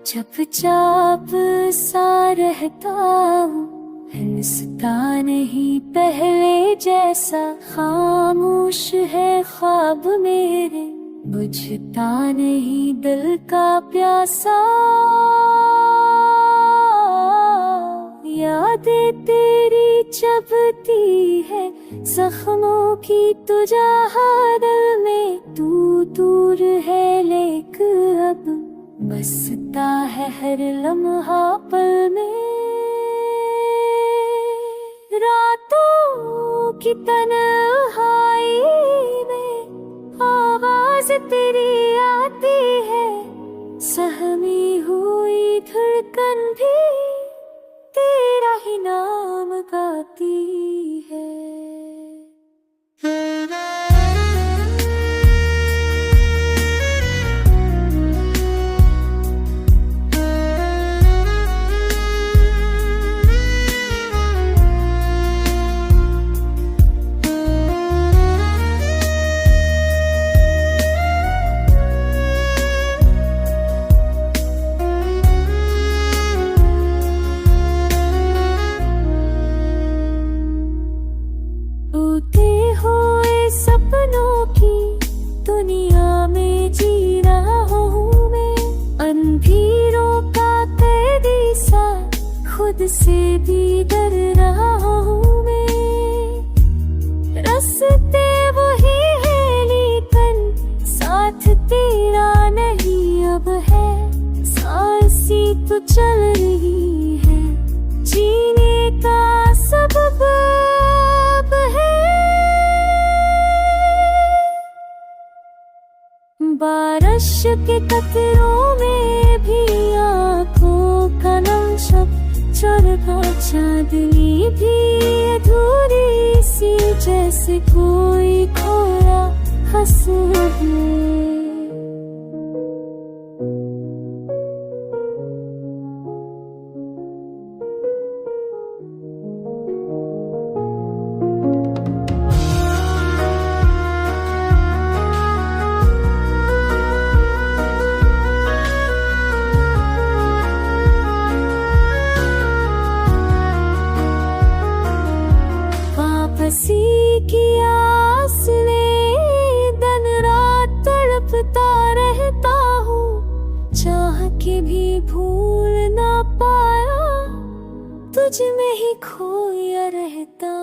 चुपचाप सा रहता हूँ, हिंसता नहीं पहले जैसा। खामोश है ख्वाब मेरे, बुझता नहीं दिल का प्यासा। यादें तेरी चबती है जख्मों की तुझा दिल में। तू दूर है लेक अब बसता है हर लम्हा पल में। रातों की तन्हाई में आवाज तेरी आती है, सहमी हुई धड़कन भी तेरा ही नाम गाती है। टूटे हुए सपनों की दुनिया में जी रहा हूँ मैं। अंधेरों का कैदी सा खुद से भी डर रहा हूँ मैं। रास्ते वही है लेकिन साथ तेरा नहीं अब है। सांसी तो चल रही है, जीने का सबब अब है। बारिश के कतरों में भी आँखों का नक्शा चढ़ा। चांदनी भी अधूरी सी जैसे कोई खोया हंस। वापसी की आस में दिन रात तड़पता रहता हूँ। चाह के भी भूल ना पाया, तुझ में ही खोया रहता